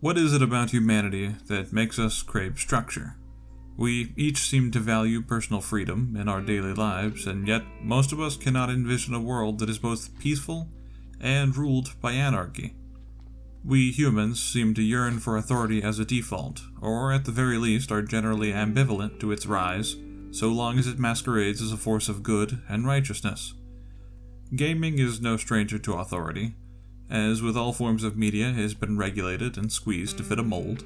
What is it about humanity that makes us crave structure? We each seem to value personal freedom in our daily lives, and yet most of us cannot envision a world that is both peaceful and ruled by anarchy. We humans seem to yearn for authority as a default, or at the very least are generally ambivalent to its rise, so long as it masquerades as a force of good and righteousness. Gaming is no stranger to authority. As with all forms of media, it has been regulated and squeezed to fit a mold.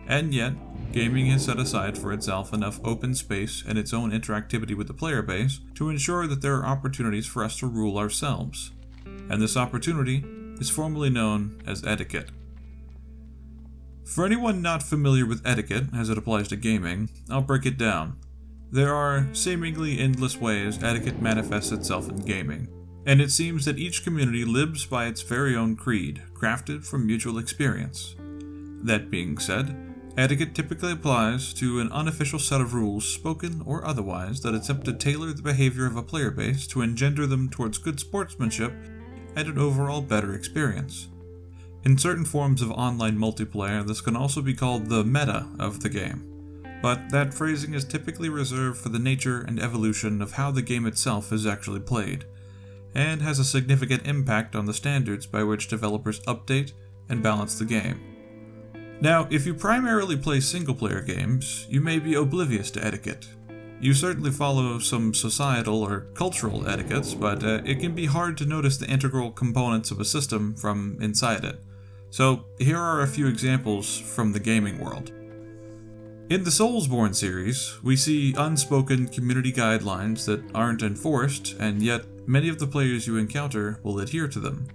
And yet, gaming has set aside for itself enough open space and its own interactivity with the player base to ensure that there are opportunities for us to rule ourselves. And this opportunity is formally known as etiquette. For anyone not familiar with etiquette as it applies to gaming, I'll break it down. There are seemingly endless ways etiquette manifests itself in gaming, and it seems that each community lives by its very own creed, crafted from mutual experience. That being said, etiquette typically applies to an unofficial set of rules, spoken or otherwise, that attempt to tailor the behavior of a player base to engender them towards good sportsmanship and an overall better experience. In certain forms of online multiplayer, this can also be called the meta of the game, but that phrasing is typically reserved for the nature and evolution of how the game itself is actually played, and has a significant impact on the standards by which developers update and balance the game. Now, if you primarily play single-player games, you may be oblivious to etiquette. You certainly follow some societal or cultural etiquettes, but it can be hard to notice the integral components of a system from inside it. So, here are a few examples from the gaming world. In the Soulsborne series, we see unspoken community guidelines that aren't enforced, and yet many of the players you encounter will adhere to them.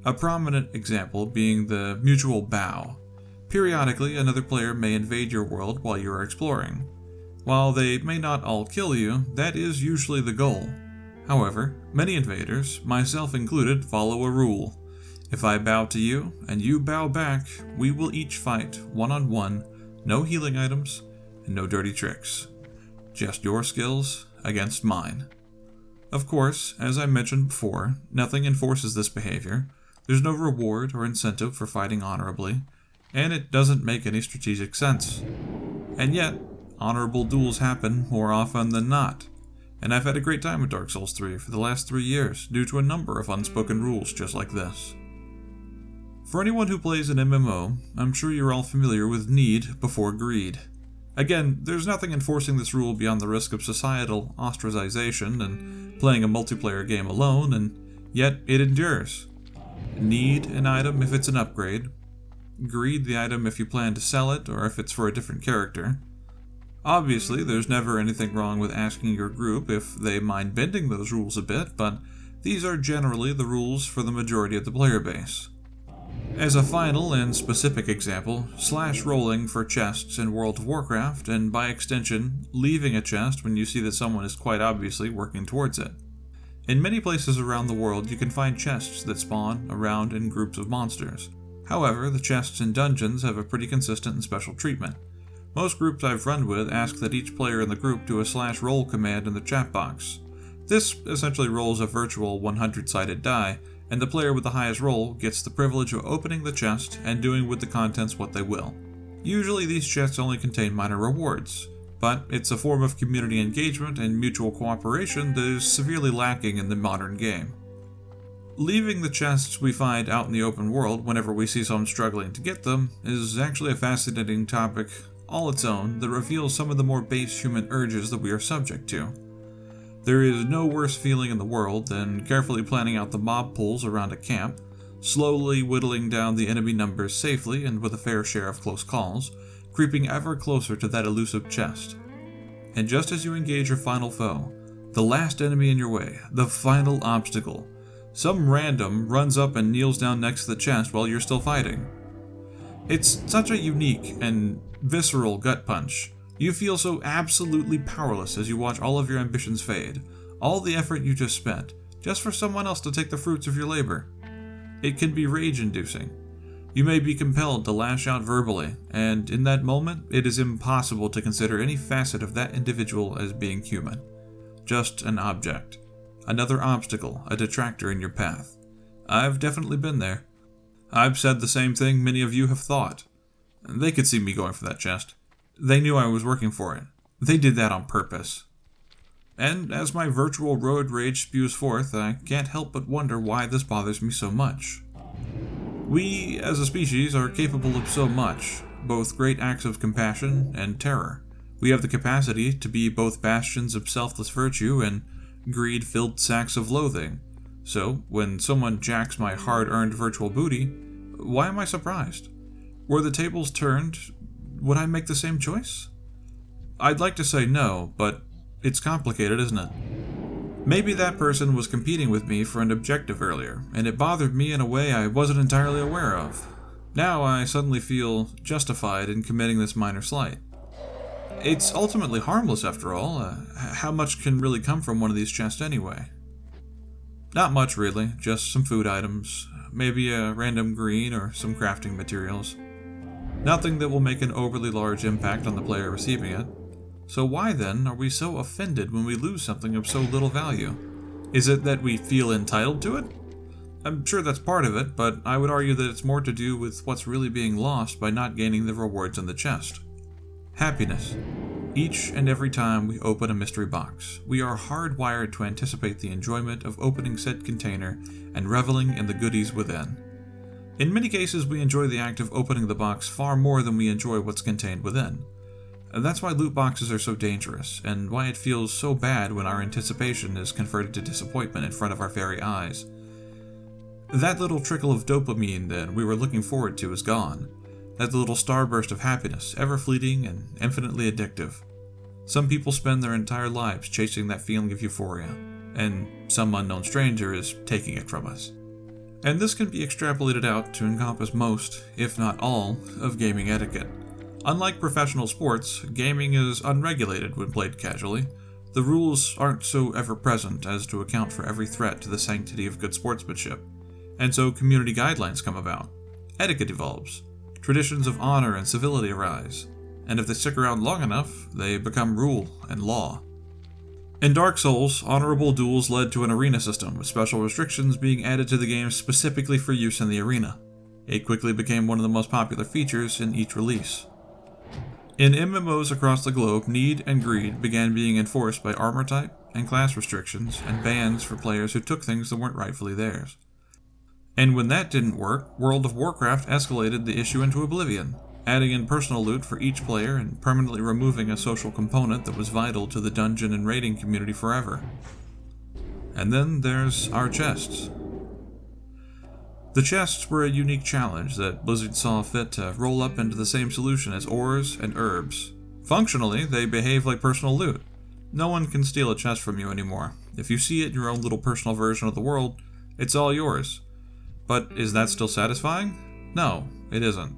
A prominent example being the mutual bow. Periodically, another player may invade your world while you are exploring. While they may not all kill you, that is usually the goal. However, many invaders, myself included, follow a rule. If I bow to you, and you bow back, we will each fight, one-on-one, no healing items, and no dirty tricks. Just your skills against mine. Of course, as I mentioned before, nothing enforces this behavior. There's no reward or incentive for fighting honorably, and it doesn't make any strategic sense. And yet, honorable duels happen more often than not, and I've had a great time with Dark Souls 3 for the last 3 years due to a number of unspoken rules just like this. For anyone who plays an MMO, I'm sure you're all familiar with need before greed. Again, there's nothing enforcing this rule beyond the risk of societal ostracization and playing a multiplayer game alone, and yet it endures. Need an item if it's an upgrade. Greed the item if you plan to sell it or if it's for a different character. Obviously, there's never anything wrong with asking your group if they mind bending those rules a bit, but these are generally the rules for the majority of the player base. As a final and specific example, slash rolling for chests in World of Warcraft, and by extension, leaving a chest when you see that someone is quite obviously working towards it. In many places around the world, you can find chests that spawn around in groups of monsters. However, the chests in dungeons have a pretty consistent and special treatment. Most groups I've run with ask that each player in the group do a slash roll command in the chat box. This essentially rolls a virtual 100-sided die, and the player with the highest roll gets the privilege of opening the chest and doing with the contents what they will. Usually these chests only contain minor rewards, but it's a form of community engagement and mutual cooperation that is severely lacking in the modern game. Leaving the chests we find out in the open world whenever we see someone struggling to get them is actually a fascinating topic all its own that reveals some of the more base human urges that we are subject to. There is no worse feeling in the world than carefully planning out the mob pools around a camp, slowly whittling down the enemy numbers safely and with a fair share of close calls, creeping ever closer to that elusive chest. And just as you engage your final foe, the last enemy in your way, the final obstacle, some random runs up and kneels down next to the chest while you're still fighting. It's such a unique and visceral gut punch. You feel so absolutely powerless as you watch all of your ambitions fade, all the effort you just spent, just for someone else to take the fruits of your labor. It can be rage-inducing. You may be compelled to lash out verbally, and in that moment, it is impossible to consider any facet of that individual as being human. Just an object. Another obstacle, a detractor in your path. I've definitely been there. I've said the same thing many of you have thought. They could see me going for that chest. They knew I was working for it. They did that on purpose. And as my virtual road rage spews forth, I can't help but wonder why this bothers me so much. We, as a species, are capable of so much, both great acts of compassion and terror. We have the capacity to be both bastions of selfless virtue and greed-filled sacks of loathing. So, when someone jacks my hard-earned virtual booty, why am I surprised? Were the tables turned, would I make the same choice? I'd like to say no, but it's complicated, isn't it? Maybe that person was competing with me for an objective earlier, and it bothered me in a way I wasn't entirely aware of. Now I suddenly feel justified in committing this minor slight. It's ultimately harmless after all. How much can really come from one of these chests anyway? Not much really, just some food items, maybe a random green or some crafting materials. Nothing that will make an overly large impact on the player receiving it. So why then are we so offended when we lose something of so little value? Is it that we feel entitled to it? I'm sure that's part of it, but I would argue that it's more to do with what's really being lost by not gaining the rewards in the chest. Happiness. Each and every time we open a mystery box, we are hardwired to anticipate the enjoyment of opening said container and reveling in the goodies within. In many cases, we enjoy the act of opening the box far more than we enjoy what's contained within. That's why loot boxes are so dangerous, and why it feels so bad when our anticipation is converted to disappointment in front of our very eyes. That little trickle of dopamine that we were looking forward to is gone. That little starburst of happiness, ever fleeting and infinitely addictive. Some people spend their entire lives chasing that feeling of euphoria, and some unknown stranger is taking it from us. And this can be extrapolated out to encompass most, if not all, of gaming etiquette. Unlike professional sports, gaming is unregulated when played casually. The rules aren't so ever-present as to account for every threat to the sanctity of good sportsmanship, and so community guidelines come about. Etiquette evolves. Traditions of honor and civility arise, and if they stick around long enough, they become rule and law. In Dark Souls, honorable duels led to an arena system, with special restrictions being added to the game specifically for use in the arena. It quickly became one of the most popular features in each release. In MMOs across the globe, need and greed began being enforced by armor type and class restrictions and bans for players who took things that weren't rightfully theirs. And when that didn't work, World of Warcraft escalated the issue into oblivion, adding in personal loot for each player and permanently removing a social component that was vital to the dungeon and raiding community forever. And then there's our chests. The chests were a unique challenge that Blizzard saw fit to roll up into the same solution as ores and herbs. Functionally, they behave like personal loot. No one can steal a chest from you anymore. If you see it in your own little personal version of the world, it's all yours. But is that still satisfying? No, it isn't.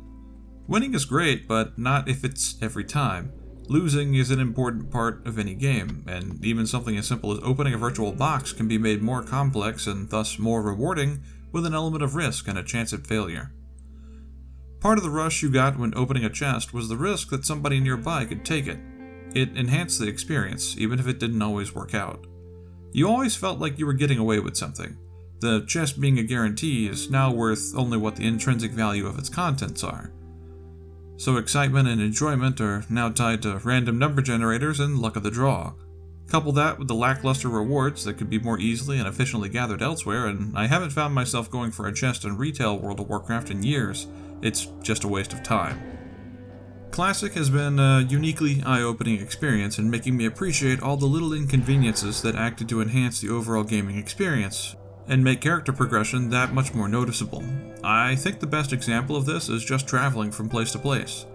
Winning is great, but not if it's every time. Losing is an important part of any game, and even something as simple as opening a virtual box can be made more complex and thus more rewarding with an element of risk and a chance at failure. Part of the rush you got when opening a chest was the risk that somebody nearby could take it. It enhanced the experience, even if it didn't always work out. You always felt like you were getting away with something. The chest being a guarantee is now worth only what the intrinsic value of its contents are. So excitement and enjoyment are now tied to random number generators and luck of the draw. Couple that with the lackluster rewards that could be more easily and efficiently gathered elsewhere, and I haven't found myself going for a chest in retail World of Warcraft in years. It's just a waste of time. Classic has been a uniquely eye-opening experience in making me appreciate all the little inconveniences that acted to enhance the overall gaming experience, and make character progression that much more noticeable. I think the best example of this is just traveling from place to place.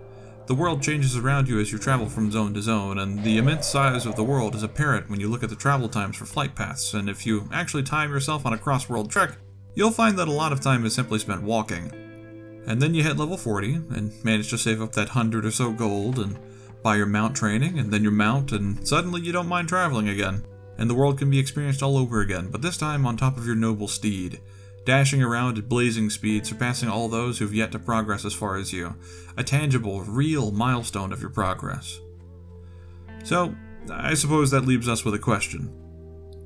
The world changes around you as you travel from zone to zone, and the immense size of the world is apparent when you look at the travel times for flight paths, and if you actually time yourself on a cross-world trek, you'll find that a lot of time is simply spent walking. And then you hit level 40, and manage to save up that 100 or so gold, and buy your mount training, and then your mount, and suddenly you don't mind traveling again. And the world can be experienced all over again, but this time on top of your noble steed, dashing around at blazing speed, surpassing all those who've yet to progress as far as you, a tangible, real milestone of your progress. So, I suppose that leaves us with a question.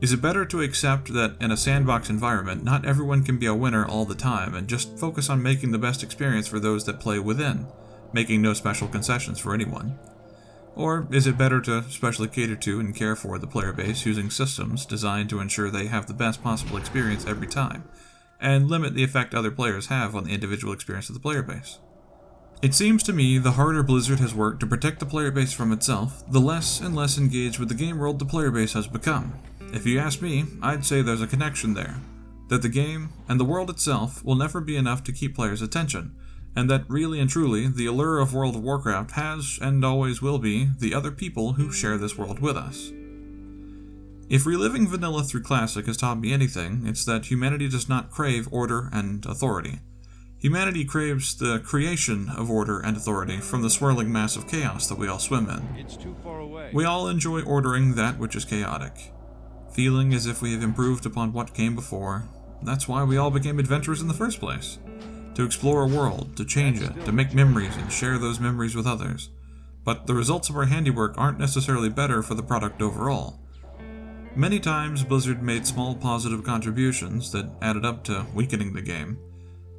Is it better to accept that in a sandbox environment, not everyone can be a winner all the time, and just focus on making the best experience for those that play within? making no special concessions for anyone? Or is it better to specially cater to and care for the player base using systems designed to ensure they have the best possible experience every time, and limit the effect other players have on the individual experience of the player base? It seems to me the harder Blizzard has worked to protect the player base from itself, the less and less engaged with the game world the player base has become. If you ask me, I'd say there's a connection there, that the game and the world itself will never be enough to keep players' attention, and that really and truly the allure of World of Warcraft has and always will be the other people who share this world with us. If reliving vanilla through Classic has taught me anything, it's that humanity does not crave order and authority. Humanity craves the creation of order and authority from the swirling mass of chaos that we all swim in. It's too far away. We all enjoy ordering that which is chaotic, feeling as if we have improved upon what came before. That's why we all became adventurers in the first place. To explore a world, to change it, to make memories and share those memories with others. But the results of our handiwork aren't necessarily better for the product overall. Many times Blizzard made small positive contributions that added up to weakening the game.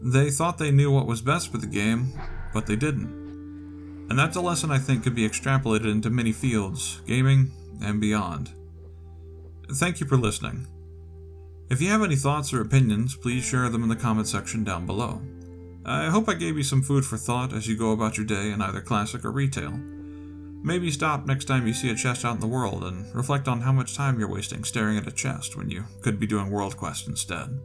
They thought they knew what was best for the game, but they didn't. And that's a lesson I think could be extrapolated into many fields, gaming and beyond. Thank you for listening. If you have any thoughts or opinions, please share them in the comment section down below. I hope I gave you some food for thought as you go about your day in either Classic or Retail. Maybe stop next time you see a chest out in the world and reflect on how much time you're wasting staring at a chest when you could be doing World Quest instead.